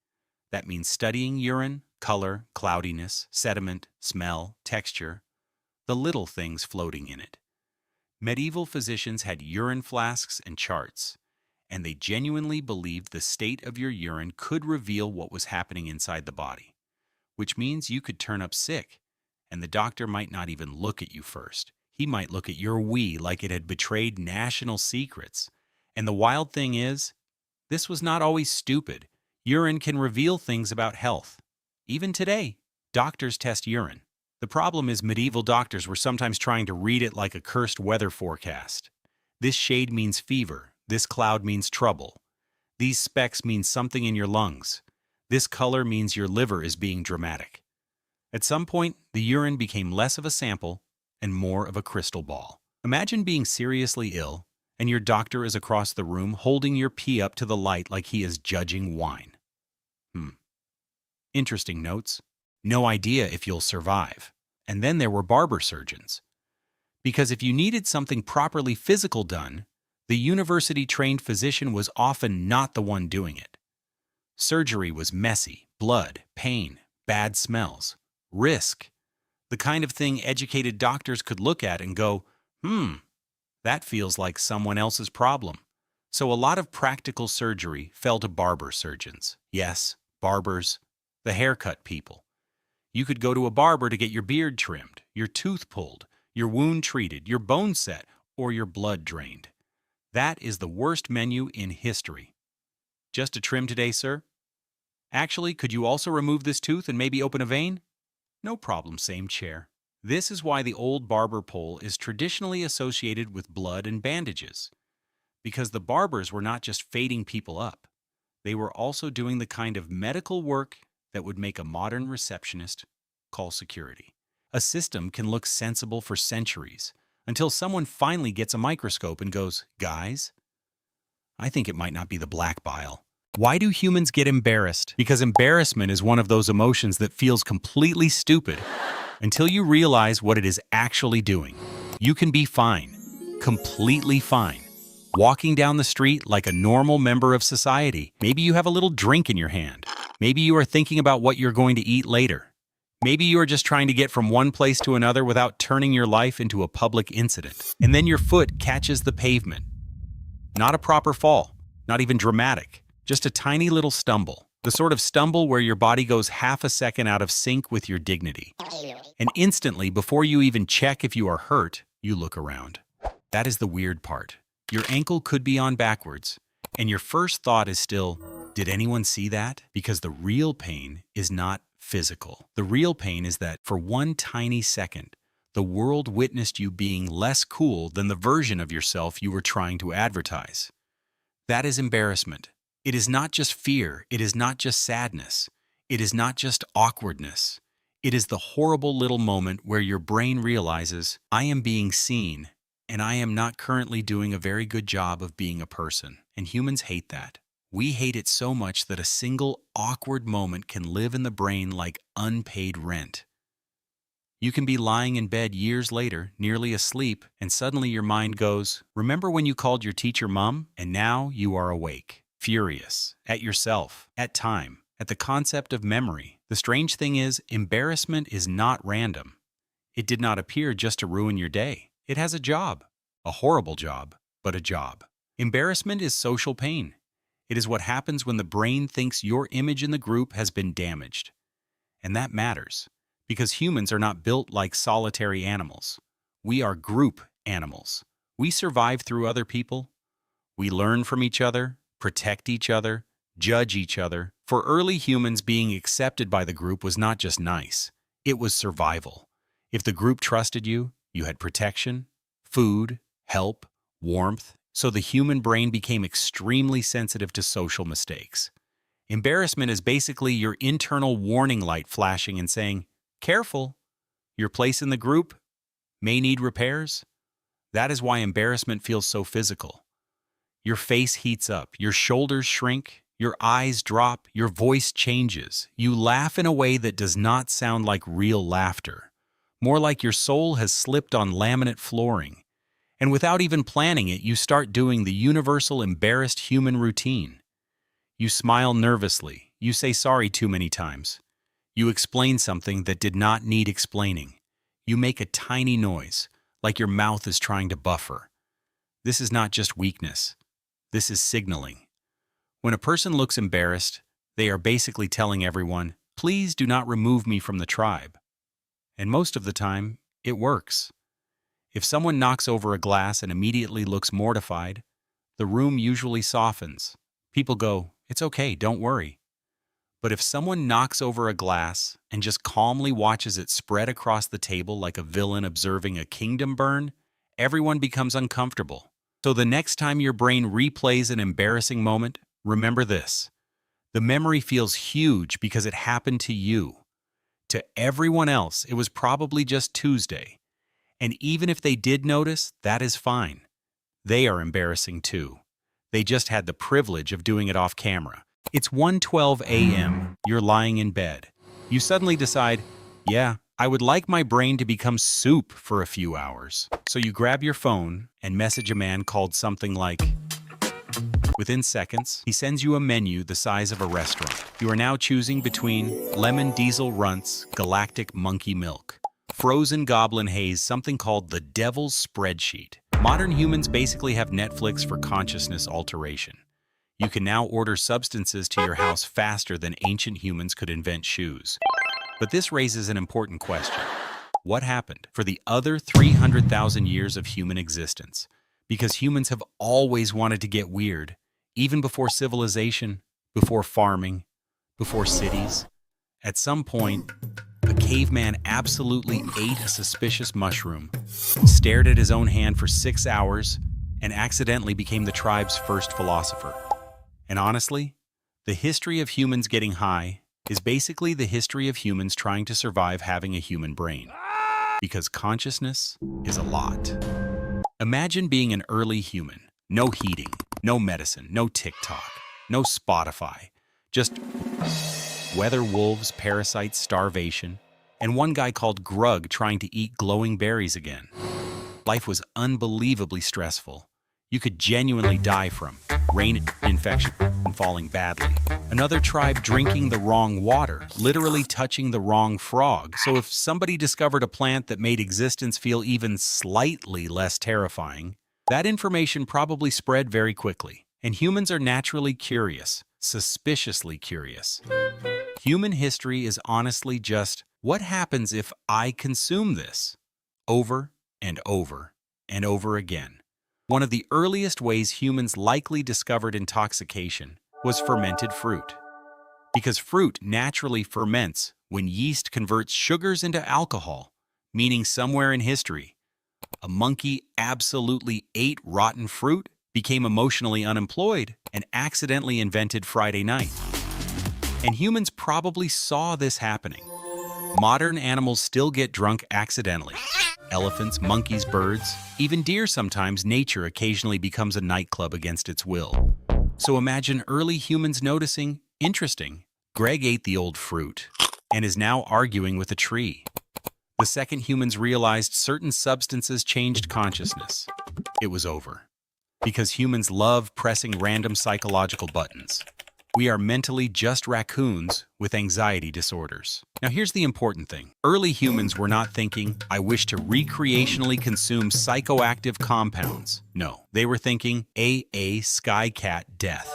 That means studying urine, color, cloudiness, sediment, smell, texture, the little things floating in it. Medieval physicians had urine flasks and charts, and they genuinely believed the state of your urine could reveal what was happening inside the body, which means you could turn up sick, and the doctor might not even look at you first. He might look at your wee like it had betrayed national secrets. And the wild thing is, this was not always stupid. Urine can reveal things about health. Even today, doctors test urine. The problem is medieval doctors were sometimes trying to read it like a cursed weather forecast. This shade means fever. This cloud means trouble. These specks mean something in your lungs. This color means your liver is being dramatic. At some point, the urine became less of a sample and more of a crystal ball. Imagine being seriously ill, and your doctor is across the room holding your pee up to the light like he is judging wine. Interesting notes. No idea if you'll survive. And then there were barber surgeons. Because if you needed something properly physical done, the university-trained physician was often not the one doing it. Surgery was messy, blood, pain, bad smells, risk. The kind of thing educated doctors could look at and go, that feels like someone else's problem. So a lot of practical surgery fell to barber surgeons. Yes, barbers, the haircut people. You could go to a barber to get your beard trimmed, your tooth pulled, your wound treated, your bone set, or your blood drained. That is the worst menu in history. Just a trim today, sir? Actually, could you also remove this tooth and maybe open a vein? No problem, same chair. This is why the old barber pole is traditionally associated with blood and bandages. Because the barbers were not just fading people up. They were also doing the kind of medical work that would make a modern receptionist call security. A system can look sensible for centuries, until someone finally gets a microscope and goes, "Guys, I think it might not be the black bile." Why do humans get embarrassed? Because embarrassment is one of those emotions that feels completely stupid until you realize what it is actually doing. You can be fine, completely fine, walking down the street like a normal member of society. Maybe you have a little drink in your hand. Maybe you are thinking about what you're going to eat later. Maybe you are just trying to get from one place to another without turning your life into a public incident. And then your foot catches the pavement. Not a proper fall, not even dramatic, just a tiny little stumble. The sort of stumble where your body goes half a second out of sync with your dignity. And instantly, before you even check if you are hurt, you look around. That is the weird part. Your ankle could be on backwards, and your first thought is still, did anyone see that? Because the real pain is not physical. The real pain is that, for one tiny second, the world witnessed you being less cool than the version of yourself you were trying to advertise. That is embarrassment. It is not just fear. It is not just sadness. It is not just awkwardness. It is the horrible little moment where your brain realizes, I am being seen, and I am not currently doing a very good job of being a person. And humans hate that. We hate it so much that a single awkward moment can live in the brain like unpaid rent. You can be lying in bed years later, nearly asleep, and suddenly your mind goes, remember when you called your teacher mom? And now you are awake, furious, at yourself, at time, at the concept of memory. The strange thing is, embarrassment is not random. It did not appear just to ruin your day. It has a job. A horrible job, but a job. Embarrassment is social pain. It is what happens when the brain thinks your image in the group has been damaged. And that matters, because humans are not built like solitary animals. We are group animals. We survive through other people. We learn from each other, protect each other, judge each other. For early humans, being accepted by the group was not just nice. It was survival. If the group trusted you, you had protection, food, help, warmth. So the human brain became extremely sensitive to social mistakes. Embarrassment is basically your internal warning light flashing and saying, careful, your place in the group may need repairs. That is why embarrassment feels so physical. Your face heats up, your shoulders shrink, Your eyes drop, your voice changes. You laugh in a way that does not sound like real laughter. More like your soul has slipped on laminate flooring. And without even planning it, you start doing the universal embarrassed human routine. You smile nervously. You say sorry too many times. You explain something that did not need explaining. You make a tiny noise, like your mouth is trying to buffer. This is not just weakness. This is signaling. When a person looks embarrassed, they are basically telling everyone, "Please do not remove me from the tribe." And most of the time, it works. If someone knocks over a glass and immediately looks mortified, the room usually softens. People go, "It's okay, don't worry." But if someone knocks over a glass and just calmly watches it spread across the table like a villain observing a kingdom burn, everyone becomes uncomfortable. So the next time your brain replays an embarrassing moment, remember this. The memory feels huge because it happened to you. To everyone else, it was probably just Tuesday. And even if they did notice, that is fine. They are embarrassing too. They just had the privilege of doing it off camera. It's 1:12 a.m. You're lying in bed. You suddenly decide, yeah, I would like my brain to become soup for a few hours. So you grab your phone and message a man called something like, within seconds, he sends you a menu the size of a restaurant. You are now choosing between lemon diesel runts, galactic monkey milk, frozen goblin haze, something called the devil's spreadsheet. Modern humans basically have Netflix for consciousness alteration. You can now order substances to your house faster than ancient humans could invent shoes. But this raises an important question. What happened for the other 300,000 years of human existence? Because humans have always wanted to get weird, even before civilization, before farming, before cities. At some point, a caveman absolutely ate a suspicious mushroom, stared at his own hand for 6 hours, and accidentally became the tribe's first philosopher. And honestly, the history of humans getting high is basically the history of humans trying to survive having a human brain. Because consciousness is a lot. Imagine being an early human. No heating, no medicine, no TikTok, no Spotify. Just weather wolves, parasites, starvation, and one guy called Grug trying to eat glowing berries again. Life was unbelievably stressful. You could genuinely die from rain infection and falling badly. Another tribe drinking the wrong water, literally touching the wrong frog. So if somebody discovered a plant that made existence feel even slightly less terrifying, that information probably spread very quickly. And humans are naturally curious, suspiciously curious. Human history is honestly just, what happens if I consume this? Over and over and over again. One of the earliest ways humans likely discovered intoxication was fermented fruit. Because fruit naturally ferments when yeast converts sugars into alcohol, meaning somewhere in history, a monkey absolutely ate rotten fruit, became emotionally unemployed, and accidentally invented Friday night. And humans probably saw this happening. Modern animals still get drunk accidentally. Elephants, monkeys, birds, even deer sometimes. Nature occasionally becomes a nightclub against its will. So imagine early humans noticing, interesting, Greg ate the old fruit and is now arguing with a tree. The second humans realized certain substances changed consciousness, it was over. Because humans love pressing random psychological buttons. We are mentally just raccoons with anxiety disorders. Now here's the important thing. Early humans were not thinking, I wish to recreationally consume psychoactive compounds. No, they were thinking, skycat death.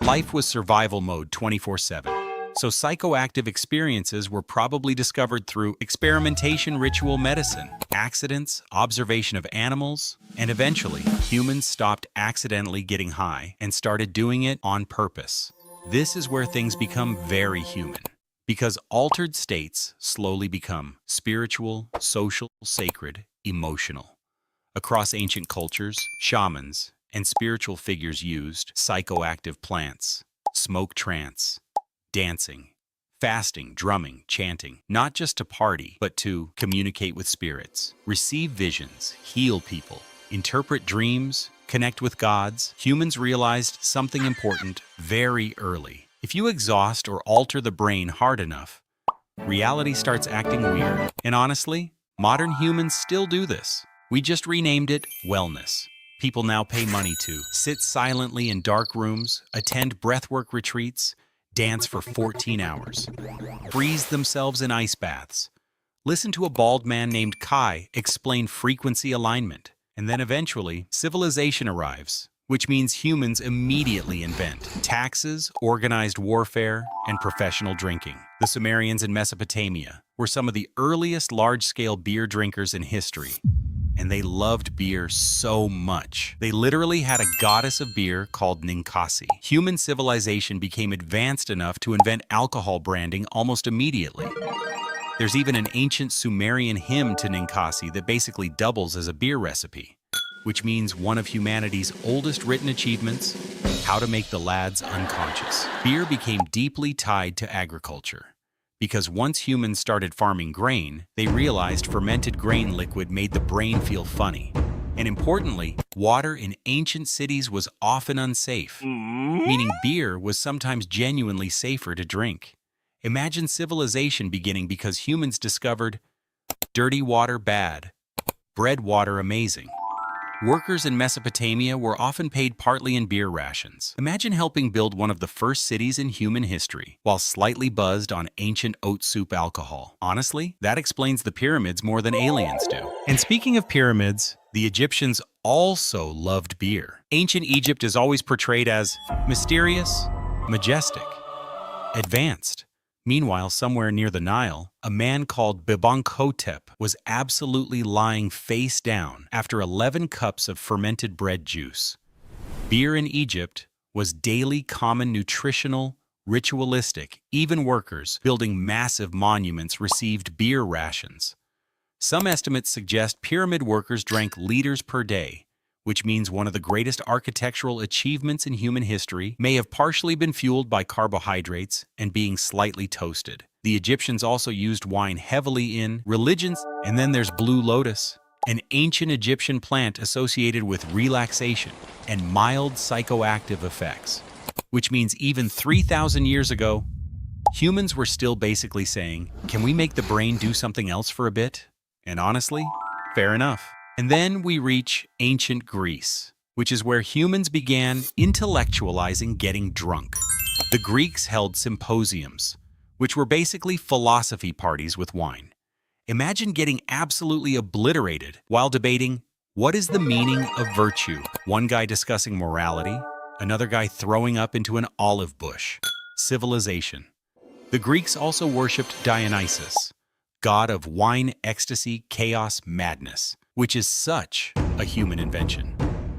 Life was survival mode 24/7. So psychoactive experiences were probably discovered through experimentation, ritual medicine, accidents, observation of animals, and eventually, humans stopped accidentally getting high and started doing it on purpose. This is where things become very human, because altered states slowly become spiritual, social, sacred, emotional. Across ancient cultures, shamans and spiritual figures used psychoactive plants, smoke trance, dancing, fasting, drumming, chanting, not just to party, but to communicate with spirits, receive visions, heal people, interpret dreams, connect with gods, humans realized something important very early. If you exhaust or alter the brain hard enough, reality starts acting weird. And honestly, modern humans still do this. We just renamed it wellness. People now pay money to sit silently in dark rooms, attend breathwork retreats, dance for 14 hours, freeze themselves in ice baths, listen to a bald man named Kai explain frequency alignment, and then eventually, civilization arrives, which means humans immediately invent taxes, organized warfare, and professional drinking. The Sumerians in Mesopotamia were some of the earliest large-scale beer drinkers in history, and they loved beer so much. They literally had a goddess of beer called Ninkasi. Human civilization became advanced enough to invent alcohol branding almost immediately. There's even an ancient Sumerian hymn to Ninkasi that basically doubles as a beer recipe, which means one of humanity's oldest written achievements, how to make the lads unconscious. Beer became deeply tied to agriculture, because once humans started farming grain, they realized fermented grain liquid made the brain feel funny. And importantly, water in ancient cities was often unsafe, meaning beer was sometimes genuinely safer to drink. Imagine civilization beginning because humans discovered dirty water bad, bread water amazing. Workers in Mesopotamia were often paid partly in beer rations. Imagine helping build one of the first cities in human history while slightly buzzed on ancient oat soup alcohol. Honestly, that explains the pyramids more than aliens do. And speaking of pyramids, the Egyptians also loved beer. Ancient Egypt is always portrayed as mysterious, majestic, advanced. Meanwhile, somewhere near the Nile, a man called Bibankhotep was absolutely lying face down after 11 cups of fermented bread juice. Beer in Egypt was daily common nutritional, ritualistic. Even workers building massive monuments received beer rations. Some estimates suggest pyramid workers drank liters per day, which means one of the greatest architectural achievements in human history may have partially been fueled by carbohydrates and being slightly toasted. The Egyptians also used wine heavily in religions. And then there's blue lotus, an ancient Egyptian plant associated with relaxation and mild psychoactive effects, which means even 3,000 years ago, humans were still basically saying, can we make the brain do something else for a bit? And honestly, fair enough. And then we reach ancient Greece, which is where humans began intellectualizing getting drunk. The Greeks held symposiums, which were basically philosophy parties with wine. Imagine getting absolutely obliterated while debating, what is the meaning of virtue? One guy discussing morality, another guy throwing up into an olive bush. Civilization. The Greeks also worshipped Dionysus, god of wine, ecstasy, chaos, madness, which is such a human invention.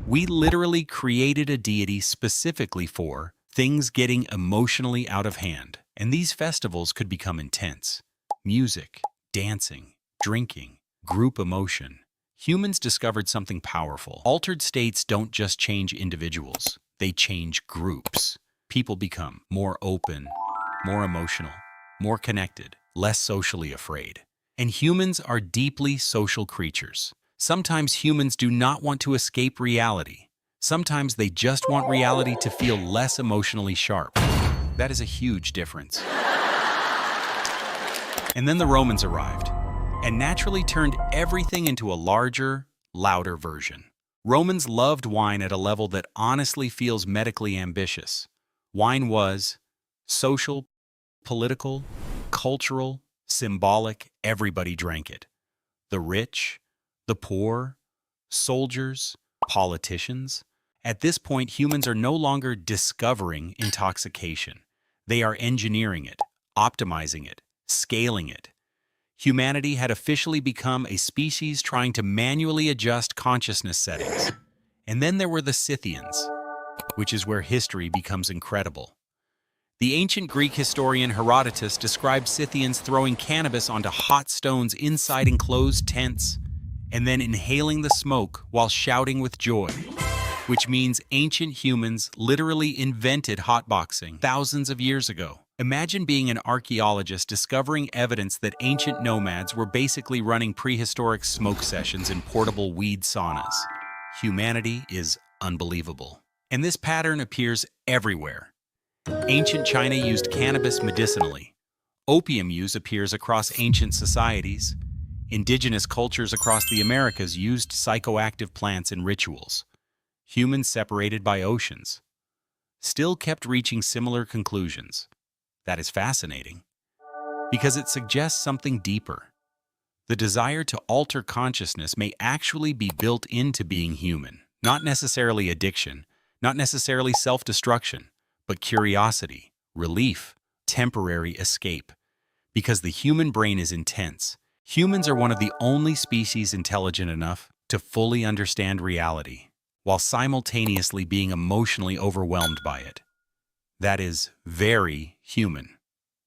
We literally created a deity specifically for things getting emotionally out of hand, and these festivals could become intense. Music, dancing, drinking, group emotion. Humans discovered something powerful. Altered states don't just change individuals, they change groups. People become more open, more emotional, more connected, less socially afraid. And humans are deeply social creatures. Sometimes humans do not want to escape reality. Sometimes they just want reality to feel less emotionally sharp. That is a huge difference. And then the Romans arrived, and naturally turned everything into a larger, louder version. Romans loved wine at a level that honestly feels medically ambitious. Wine was social, political, cultural, symbolic. Everybody drank it. The rich, the poor, soldiers, politicians. At this point, humans are no longer discovering intoxication. They are engineering it, optimizing it, scaling it. Humanity had officially become a species trying to manually adjust consciousness settings. And then there were the Scythians, which is where history becomes incredible. The ancient Greek historian Herodotus described Scythians throwing cannabis onto hot stones inside enclosed tents, and then inhaling the smoke while shouting with joy, which means ancient humans literally invented hotboxing thousands of years ago. Imagine being an archaeologist discovering evidence that ancient nomads were basically running prehistoric smoke sessions in portable weed saunas. Humanity is unbelievable. And this pattern appears everywhere. Ancient China used cannabis medicinally. Opium use appears across ancient societies. Indigenous cultures across the Americas used psychoactive plants in rituals. Humans separated by oceans still kept reaching similar conclusions. That is fascinating, because it suggests something deeper. The desire to alter consciousness may actually be built into being human, not necessarily addiction, not necessarily self-destruction, but curiosity, relief, temporary escape. Because the human brain is intense, humans are one of the only species intelligent enough to fully understand reality, while simultaneously being emotionally overwhelmed by it. That is very human.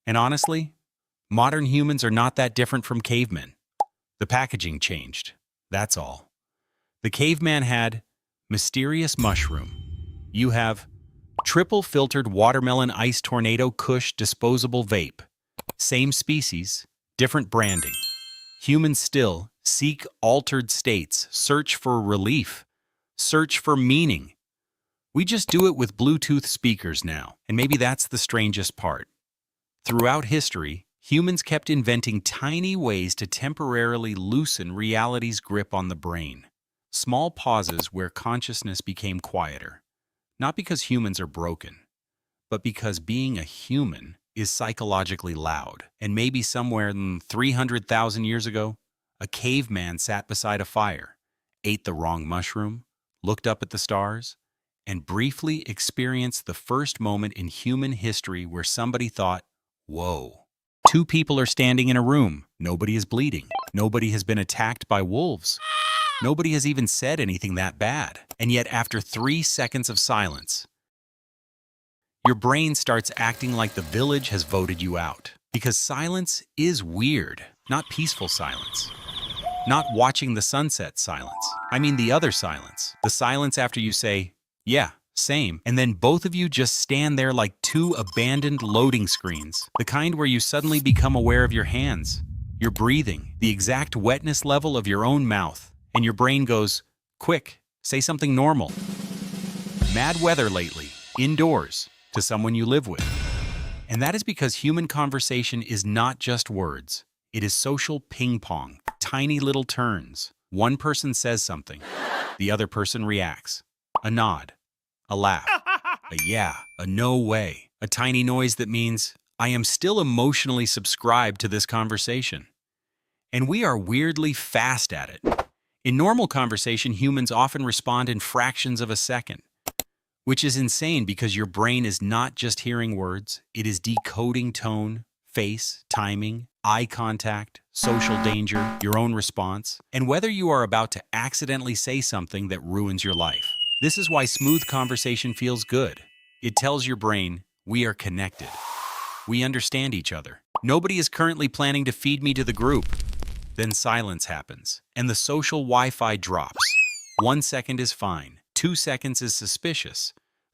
And honestly, modern humans are not that different from cavemen. The packaging changed, that's all. The caveman had mysterious mushroom. You have triple filtered watermelon ice tornado Kush disposable vape. Same species, different branding. Humans still seek altered states, search for relief, search for meaning. We just do it with Bluetooth speakers now, and maybe that's the strangest part. Throughout history, humans kept inventing tiny ways to temporarily loosen reality's grip on the brain. Small pauses where consciousness became quieter. Not because humans are broken, but because being a human is psychologically loud. And maybe somewhere 300,000 years ago, a caveman sat beside a fire, ate the wrong mushroom, looked up at the stars, and briefly experienced the first moment in human history where somebody thought, whoa. Two people are standing in a room. Nobody is bleeding. Nobody has been attacked by wolves. Nobody has even said anything that bad. And yet after 3 seconds of silence, your brain starts acting like the village has voted you out. Because silence is weird, not peaceful silence. Not watching the sunset silence. I mean the other silence. The silence after you say, yeah, same, and then both of you just stand there like two abandoned loading screens. The kind where you suddenly become aware of your hands, your breathing, the exact wetness level of your own mouth, and your brain goes, quick, say something normal. Mad weather lately, indoors, to someone you live with. And that is because human conversation is not just words. It is social ping pong, tiny little turns. One person says something, the other person reacts. A nod, a laugh, a yeah, a no way, a tiny noise that means, I am still emotionally subscribed to this conversation. And we are weirdly fast at it. In normal conversation, humans often respond in fractions of a second, which is insane because your brain is not just hearing words, it is decoding tone, face, timing, eye contact, social danger, your own response, and whether you are about to accidentally say something that ruins your life. This is why smooth conversation feels good. It tells your brain, we are connected. We understand each other. Nobody is currently planning to feed me to the group. Then silence happens, and the social Wi-Fi drops. 1 second is fine. 2 seconds is suspicious.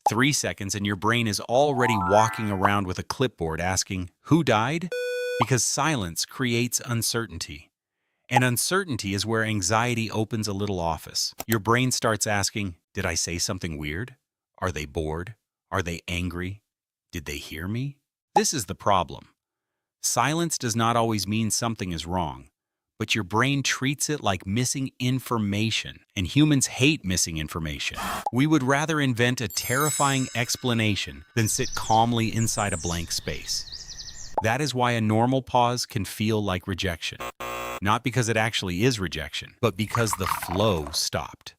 3 seconds and your brain is already walking around with a clipboard asking, who died? Because silence creates uncertainty. And uncertainty is where anxiety opens a little office. Your brain starts asking, did I say something weird? Are they bored? Are they angry? Did they hear me? This is the problem. Silence does not always mean something is wrong, but your brain treats it like missing information, and humans hate missing information. We would rather invent a terrifying explanation than sit calmly inside a blank space. That is why a normal pause can feel like rejection. Not because it actually is rejection, but because the flow stopped.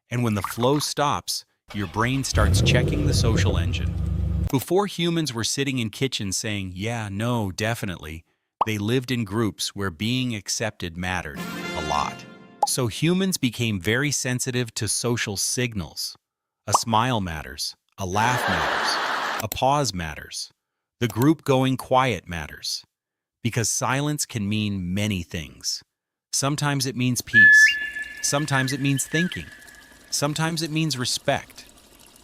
And when the flow stops, your brain starts checking the social engine. Before humans were sitting in kitchens saying, yeah, no, definitely, they lived in groups where being accepted mattered a lot. So humans became very sensitive to social signals. A smile matters, a laugh matters, a pause matters, the group going quiet matters. Because silence can mean many things. Sometimes it means peace. Sometimes it means thinking. Sometimes it means respect.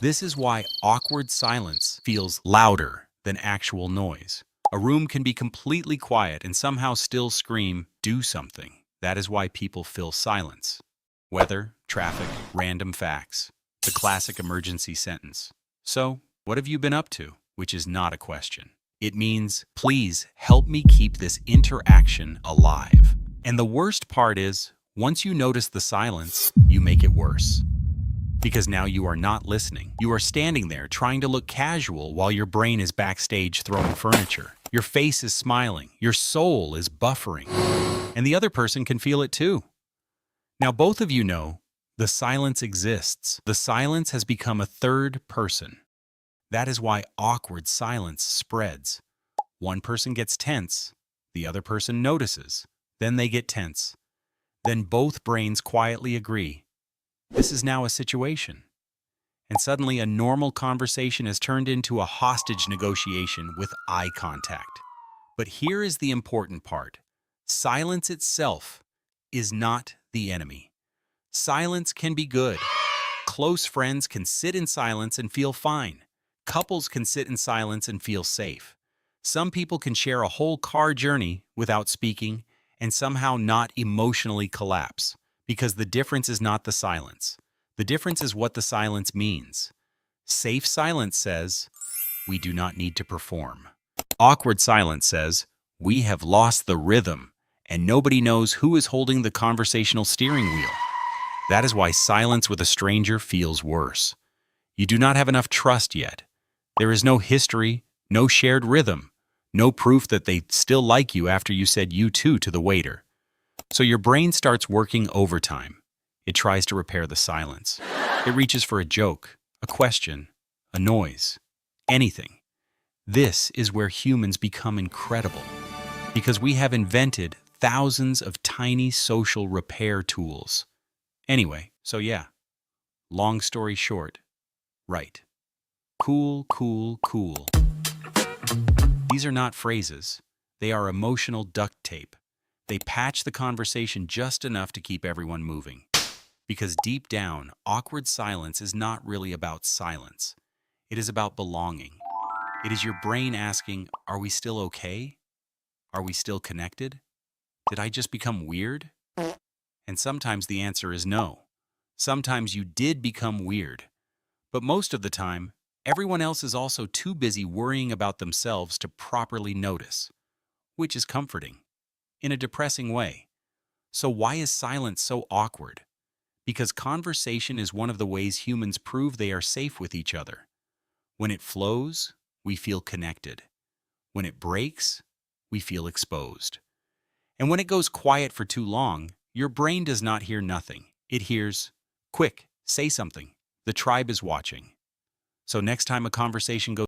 This is why awkward silence feels louder than actual noise. A room can be completely quiet and somehow still scream, do something. That is why people fill silence. Weather, traffic, random facts. The classic emergency sentence. So, what have you been up to? Which is not a question. It means, please help me keep this interaction alive. And the worst part is, once you notice the silence, you make it worse. Because now you are not listening. You are standing there trying to look casual while your brain is backstage throwing furniture. Your face is smiling. Your soul is buffering. And the other person can feel it too. Now both of you know the silence exists. The silence has become a third person. That is why awkward silence spreads. One person gets tense, the other person notices, then they get tense. Then both brains quietly agree. This is now a situation. And suddenly a normal conversation has turned into a hostage negotiation with eye contact. But here is the important part. Silence itself is not the enemy. Silence can be good. Close friends can sit in silence and feel fine. Couples can sit in silence and feel safe. Some people can share a whole car journey without speaking and somehow not emotionally collapse, because the difference is not the silence. The difference is what the silence means. Safe silence says, we do not need to perform. Awkward silence says, we have lost the rhythm, and nobody knows who is holding the conversational steering wheel. That is why silence with a stranger feels worse. You do not have enough trust yet. There is no history, no shared rhythm, no proof that they still like you after you said you too to the waiter. So your brain starts working overtime. It tries to repair the silence. It reaches for a joke, a question, a noise, anything. This is where humans become incredible, because we have invented thousands of tiny social repair tools. Anyway, so yeah, long story short, right. Cool, cool, cool. These are not phrases. They are emotional duct tape. They patch the conversation just enough to keep everyone moving. Because deep down, awkward silence is not really about silence. It is about belonging. It is your brain asking, are we still okay? Are we still connected? Did I just become weird? And sometimes the answer is no. Sometimes you did become weird. But most of the time, everyone else is also too busy worrying about themselves to properly notice, which is comforting, in a depressing way. So why is silence so awkward? Because conversation is one of the ways humans prove they are safe with each other. When it flows, we feel connected. When it breaks, we feel exposed. And when it goes quiet for too long, your brain does not hear nothing. It hears, quick, say something. The tribe is watching. So next time a conversation goes